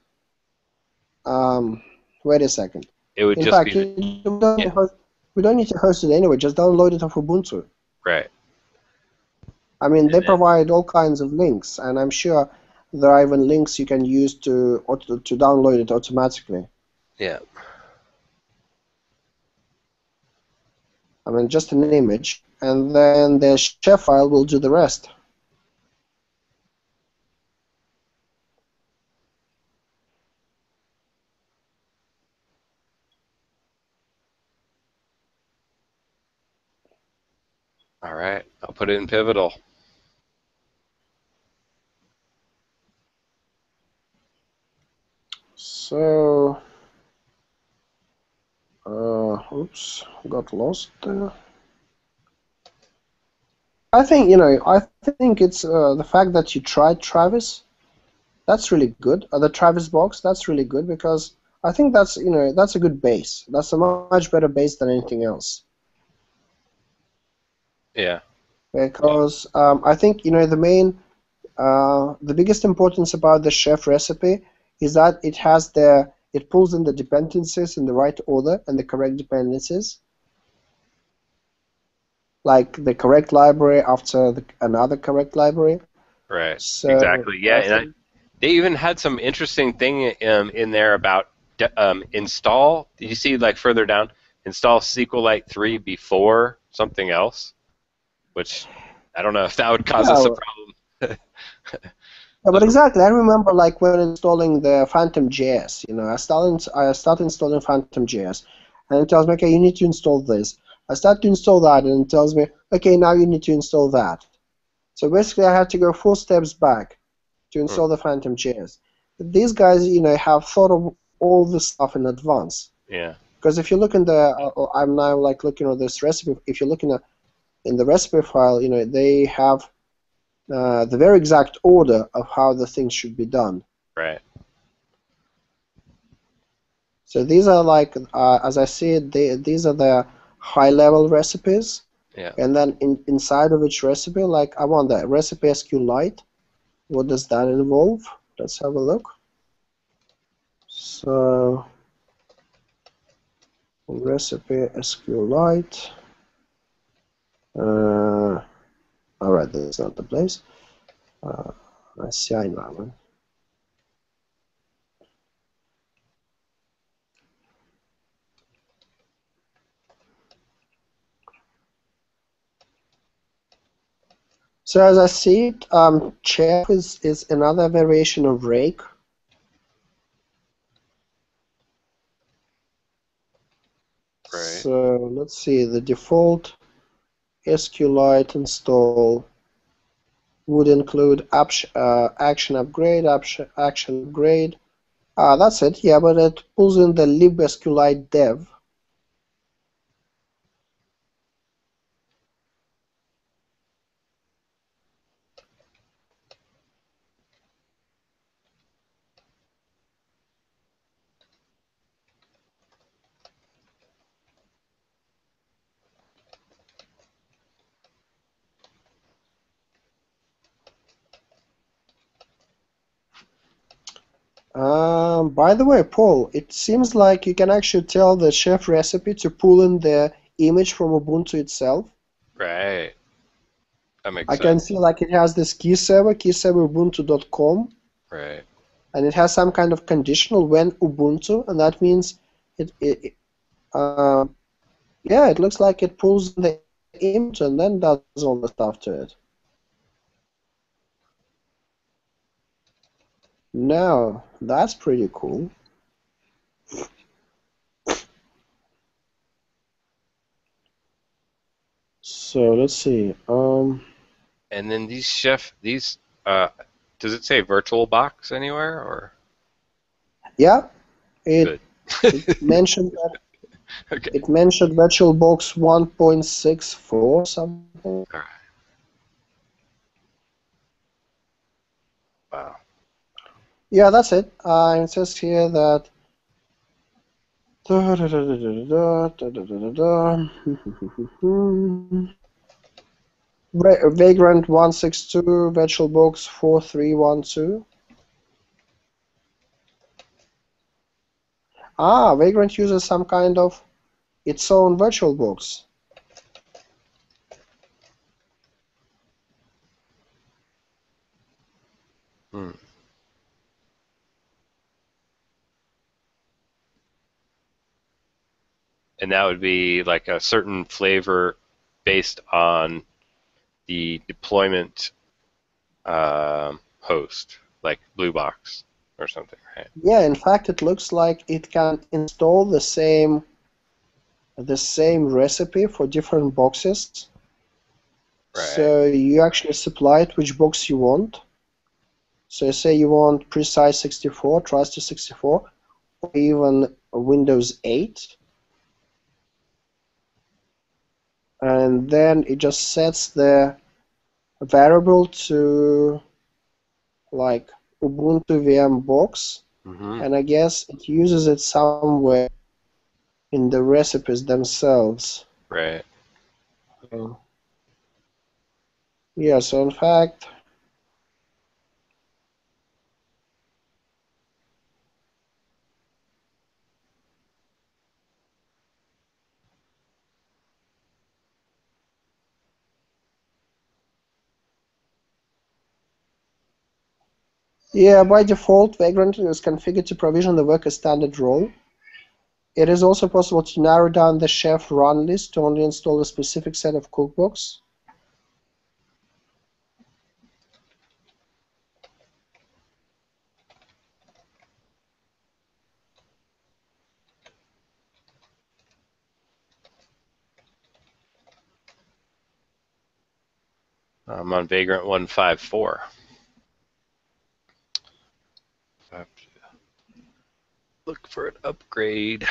Speaker 2: wait a second.
Speaker 1: It would
Speaker 2: In
Speaker 1: just
Speaker 2: fact,
Speaker 1: be
Speaker 2: we don't need to host it anyway. Just download it off Ubuntu.
Speaker 1: right.
Speaker 2: I mean, they provide all kinds of links, and I'm sure there are even links you can use to download it automatically.
Speaker 1: Yeah.
Speaker 2: I mean, just an image, and then the chef file will do the rest.
Speaker 1: All right. I'll put it in Pivotal.
Speaker 2: So, oops, got lost there. I think it's the fact that you tried Travis. That's really good. The Travis box, that's really good because I think that's a good base. That's a much better base than anything else.
Speaker 1: Yeah.
Speaker 2: Because I think the biggest importance about the chef recipe is that it pulls in the dependencies in the right order and the correct dependencies, like the correct library after another correct library.
Speaker 1: Right.
Speaker 2: So
Speaker 1: Exactly. Yeah. And they even had some interesting thing in there about install. Did you see further down? Install SQLite 3 before something else, which I don't know if that would cause us a problem.
Speaker 2: Yeah, but exactly, I remember when installing the Phantom.js, I start installing Phantom.js, and it tells me, okay, you need to install this. I start to install that, and it tells me, okay, now you need to install that. So basically, I had to go 4 steps back to install the Phantom.js. But these guys, have thought of all this stuff in advance.
Speaker 1: Yeah.
Speaker 2: Because if you look in I'm now looking at this recipe. If you look in the recipe file, they have the very exact order of how the things should be done.
Speaker 1: Right.
Speaker 2: So these are as I see it, these are the high-level recipes.
Speaker 1: Yeah.
Speaker 2: And then inside of each recipe, I want the recipe SQLite. What does that involve? Let's have a look. So recipe SQLite. All right, that's not the place. CI environment. So as I see it, chef is another variation of rake.
Speaker 1: Right.
Speaker 2: So let's see, the default SQLite install would include action upgrade, action upgrade. That's it, yeah, but it pulls in the libsqlite dev. By the way, Paul, it seems like you can actually tell the chef recipe to pull in the image from Ubuntu itself.
Speaker 1: Right. That makes
Speaker 2: I
Speaker 1: sense.
Speaker 2: can see like it has this key server ubuntu.com,
Speaker 1: Right.
Speaker 2: and it has some kind of conditional when Ubuntu, and that means yeah, it looks like it pulls in the image and then does all the stuff to it. Now, that's pretty cool. So let's see.
Speaker 1: And then these does it say VirtualBox anywhere or?
Speaker 2: Yeah, it
Speaker 1: Good.
Speaker 2: mentioned that
Speaker 1: Okay.
Speaker 2: it mentioned VirtualBox 1.64 something.
Speaker 1: All right. Wow.
Speaker 2: Yeah, that's it. It says here that Vagrant 162, VirtualBox 4312. Vagrant uses some kind of its own VirtualBox.
Speaker 1: Hmm. And that would be like a certain flavor based on the deployment host, like Blue Box or something, right?
Speaker 2: Yeah, in fact, it looks like it can install the same recipe for different boxes.
Speaker 1: Right.
Speaker 2: So you actually supply it which box you want. So say you want Precise 64, Trusty 64, or even Windows 8. And then it just sets the variable to like Ubuntu VM box.
Speaker 1: Mm-hmm.
Speaker 2: And I guess it uses it somewhere in the recipes themselves.
Speaker 1: Right.
Speaker 2: Yeah, so in fact, yeah, by default, Vagrant is configured to provision the worker standard role. It is also possible to narrow down the chef run list to only install a specific set of cookbooks.
Speaker 1: I'm on Vagrant 154. I have to look for an upgrade.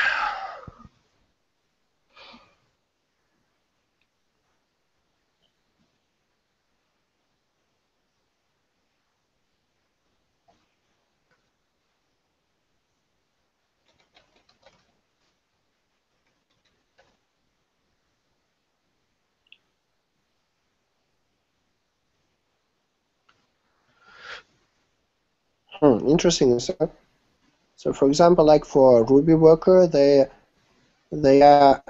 Speaker 2: Interesting. So for example, like for Ruby worker, they they're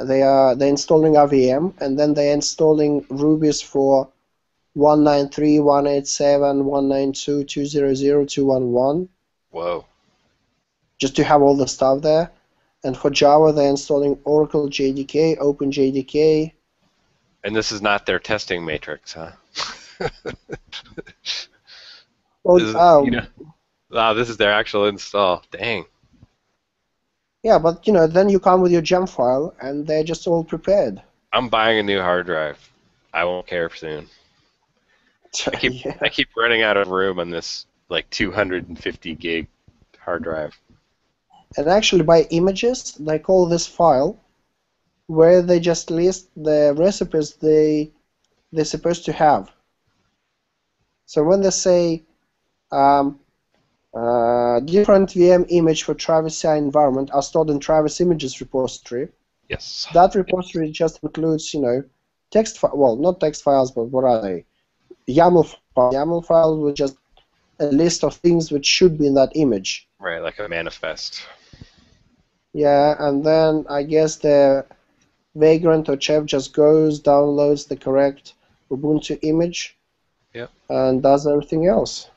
Speaker 2: installing RVM, and then they're installing rubies for 193, 187, 192, 200, 211,
Speaker 1: Whoa.
Speaker 2: just to have all the stuff there. And for Java, they're installing Oracle JDK, OpenJDK.
Speaker 1: And this is not their testing matrix, huh?
Speaker 2: Well,
Speaker 1: This is, wow, this is their actual install. Dang.
Speaker 2: yeah, but then you come with your gem file, and they're just all prepared.
Speaker 1: I'm buying a new hard drive. I won't care soon.
Speaker 2: Yeah.
Speaker 1: I keep running out of room on this like 250 gig hard drive.
Speaker 2: And actually, by images, they call this file where they just list the recipes they're supposed to have. So when they say different VM image for Travis CI environment are stored in Travis images repository,
Speaker 1: Yes.
Speaker 2: that repository just includes, text well, not text files, but what are they? YAML file. YAML file with just a list of things which should be in that image.
Speaker 1: Right, like a manifest.
Speaker 2: Yeah, and then I guess the vagrant or chef just goes, downloads the correct Ubuntu image,
Speaker 1: Yep.
Speaker 2: and does everything else.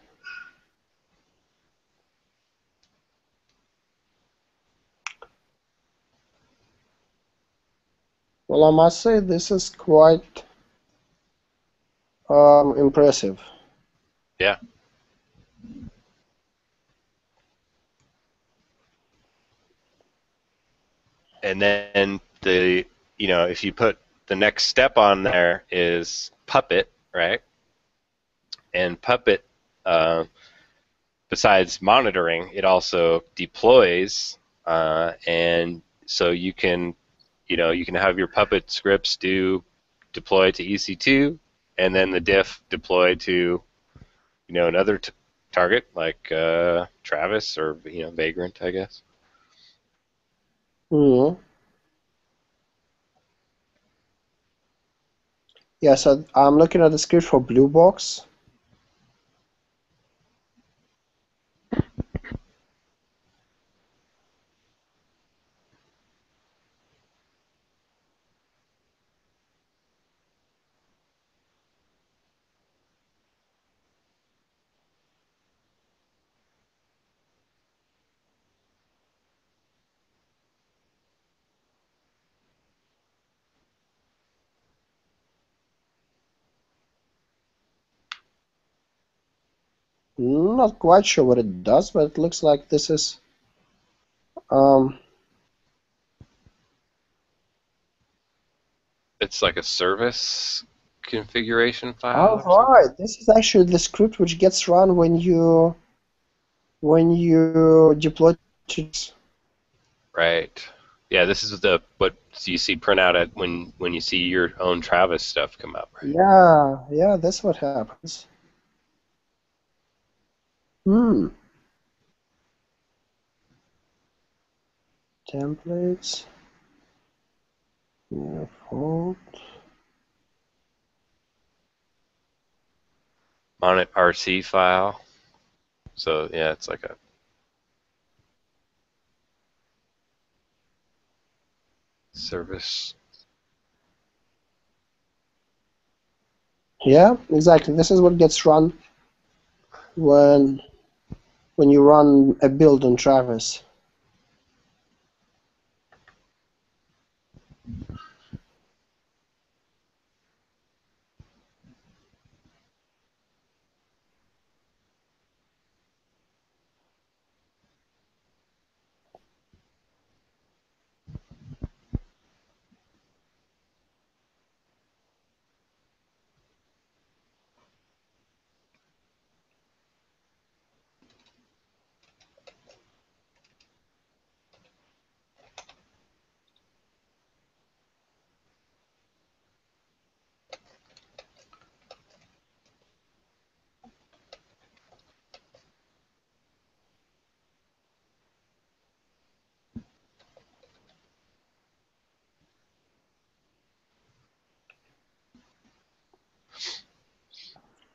Speaker 2: Well, I must say this is quite impressive.
Speaker 1: Yeah. And then if you put the next step on there is Puppet, right? And Puppet, besides monitoring, it also deploys, and so you can have your Puppet scripts deploy to EC2, and then the diff deploy to another target like Travis or Vagrant, I guess.
Speaker 2: Mm-hmm. Yeah, so I'm looking at the script for Blue Box. Not quite sure what it does, but it looks like this is
Speaker 1: It's like a service configuration file
Speaker 2: oh
Speaker 1: or something.
Speaker 2: right, this is actually the script which gets run when you deploy to.
Speaker 1: Right. Yeah, this is what you see print out at when you see your own Travis stuff come up, right?
Speaker 2: Yeah, that's what happens. Templates. Yeah, fault.
Speaker 1: Monet RC file. So yeah, it's like a service.
Speaker 2: Yeah, exactly. This is what gets run when you run a build on Travis.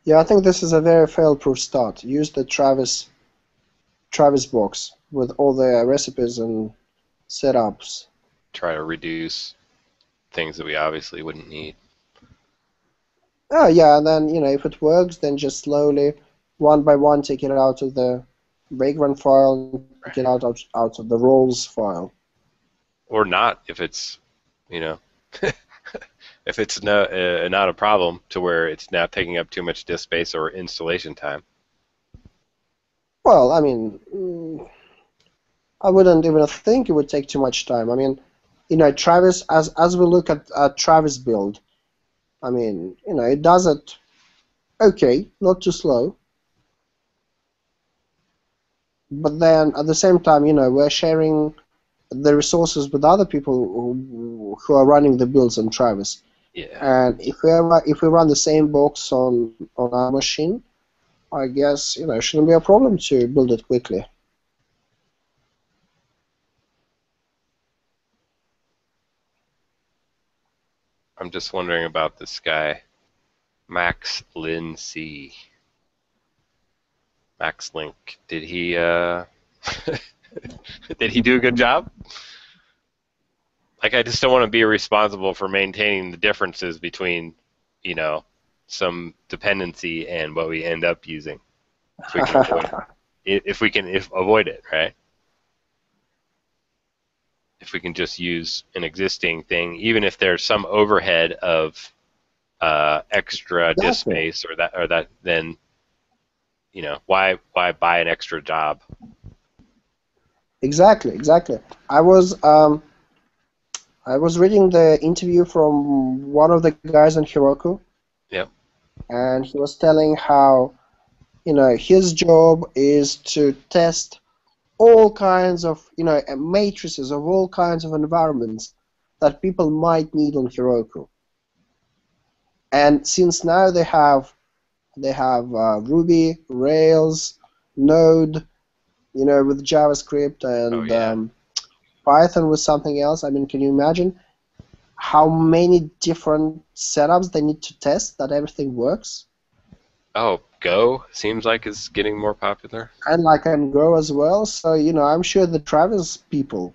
Speaker 2: Yeah, I think this is a very fail-proof start. Use the Travis box with all the recipes and setups.
Speaker 1: try to reduce things that we obviously wouldn't need.
Speaker 2: Oh yeah, and then if it works, then just slowly, one by one, take it out of the vagrant file and take it out of the roles file.
Speaker 1: Or not if it's, you know, if it's not a problem to where it's now taking up too much disk space or installation time.
Speaker 2: Well, I mean, I wouldn't even think it would take too much time. I mean, Travis, as we look at Travis build, I mean, it does it okay, not too slow. But then at the same time, we're sharing the resources with other people who are running the builds on Travis.
Speaker 1: Yeah.
Speaker 2: And if we run the same box on our machine, I guess it shouldn't be a problem to build it quickly.
Speaker 1: I'm just wondering about this guy, Max Lin C. Max Link. Did he did he do a good job? Like, I just don't want to be responsible for maintaining the differences between, some dependency and what we end up using. If we can avoid it. If we can avoid it, right? If we can just use an existing thing, even if there's some overhead of extra disk
Speaker 2: Exactly.
Speaker 1: space or that, then why buy an extra job?
Speaker 2: Exactly. I was reading the interview from one of the guys on Heroku,
Speaker 1: Yep.
Speaker 2: and he was telling how his job is to test all kinds of matrices of all kinds of environments that people might need on Heroku. And since now they have Ruby, Rails, Node, with JavaScript,
Speaker 1: Oh
Speaker 2: and
Speaker 1: yeah.
Speaker 2: Python with something else. I mean, can you imagine how many different setups they need to test that everything works?
Speaker 1: Oh, Go seems like it's getting more popular.
Speaker 2: And like and Go as well. So I'm sure the Travis people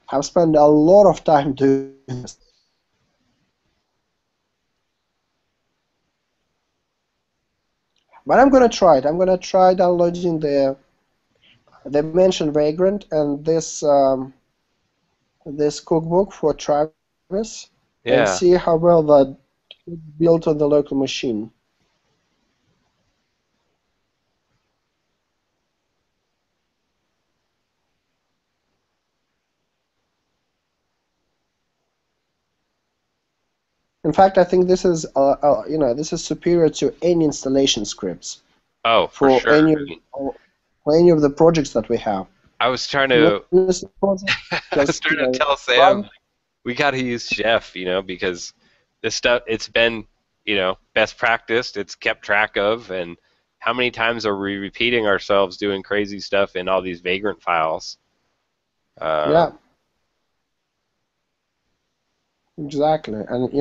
Speaker 2: have spent a lot of time doing this. But I'm gonna try it. I'm gonna try downloading they mentioned Vagrant and this cookbook for Travis and
Speaker 1: Yeah.
Speaker 2: see how well that built on the local machine. In fact, I think this is this is superior to any installation scripts
Speaker 1: Oh, for
Speaker 2: for
Speaker 1: sure.
Speaker 2: any of the projects that we have.
Speaker 1: I was trying to
Speaker 2: Linux project,
Speaker 1: I was
Speaker 2: just
Speaker 1: trying to tell Sam
Speaker 2: run.
Speaker 1: we got to use Chef, because this stuff it's been, best practiced, it's kept track of, and how many times are we repeating ourselves doing crazy stuff in all these vagrant files?
Speaker 2: Yeah, exactly. And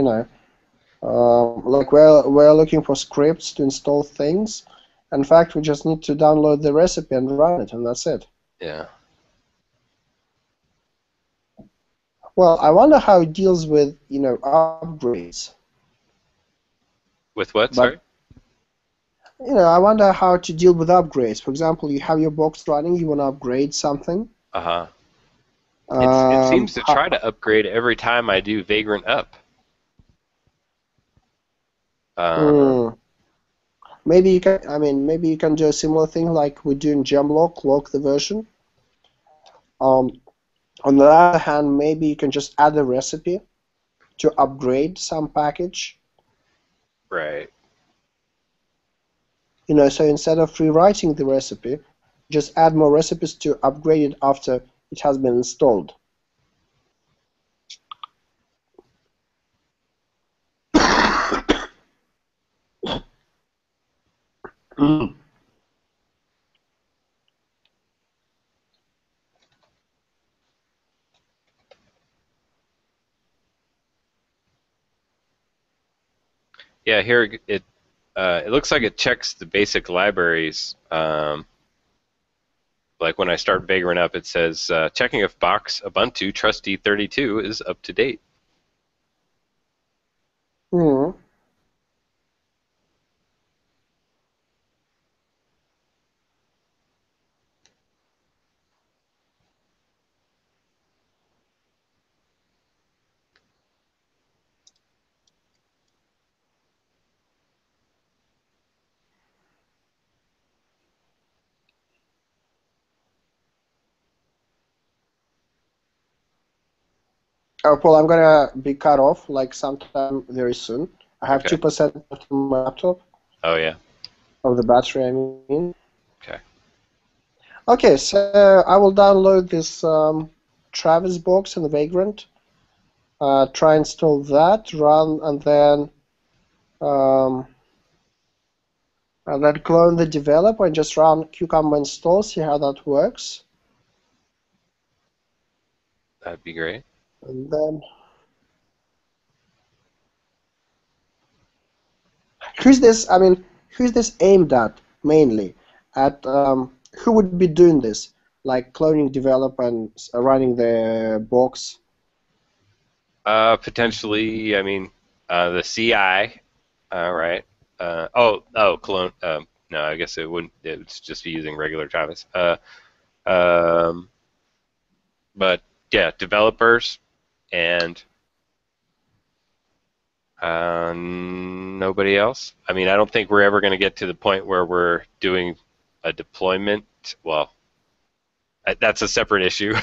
Speaker 2: like we're looking for scripts to install things. In fact, we just need to download the recipe and run it, and that's it.
Speaker 1: Yeah.
Speaker 2: Well, I wonder how it deals with upgrades.
Speaker 1: With what?
Speaker 2: But
Speaker 1: Sorry.
Speaker 2: I wonder how to deal with upgrades. For example, you have your box running, you want to upgrade something.
Speaker 1: Uh huh. It seems to
Speaker 2: How,
Speaker 1: try to upgrade every time I do vagrant up. Um,
Speaker 2: hmm, maybe you can. I mean, maybe you can do a similar thing like we do in Gemlock, lock the version. Um, on the other hand, maybe you can just add a recipe to upgrade some package.
Speaker 1: right.
Speaker 2: So instead of rewriting the recipe, just add more recipes to upgrade it after it has been installed.
Speaker 1: Yeah. Here it looks like it checks the basic libraries. like when I start Vagrant up, it says checking if box Ubuntu Trusty 32 is up to date.
Speaker 2: Hmm. Oh, Paul, I'm gonna be cut off like sometime very soon. I have
Speaker 1: Okay.
Speaker 2: 2% left on my laptop
Speaker 1: Oh yeah.
Speaker 2: of the battery, I mean.
Speaker 1: Okay.
Speaker 2: Okay, so I will download this Travis box and the Vagrant. Try install that, run, um, and then clone the developer and just run cucumber install, see how that works.
Speaker 1: That'd be great.
Speaker 2: And then who's this? I mean, who's this aimed at mainly? At who would be doing this? Like cloning developer and running the box.
Speaker 1: Potentially, I mean, the CI, right? Clone. No, I guess it wouldn't. It would just be using regular Travis. Um, but yeah, developers and nobody else. I mean, I don't think we're ever going to get to the point where we're doing a deployment. Well, that's a separate issue,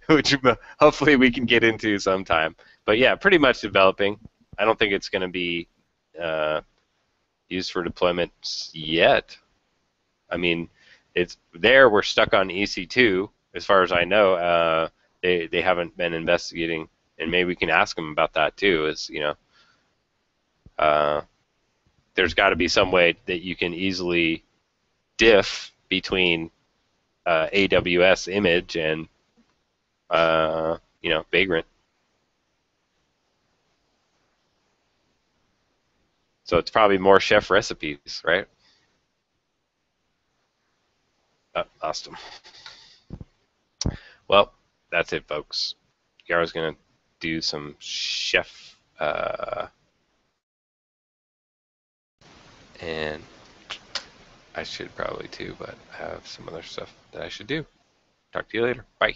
Speaker 1: which hopefully we can get into sometime. But yeah, pretty much developing. I don't think it's going to be used for deployment yet. I mean, it's there. We're stuck on EC2, as far as I know. They haven't been investigating, and maybe we can ask them about that too. Uh, there's got to be some way that you can easily diff between AWS image and Vagrant. So it's probably more chef recipes, right? Lost them. Well, that's it, folks. Yara's gonna do some chef, and I should probably too, but I have some other stuff that I should do. Talk to you later. Bye.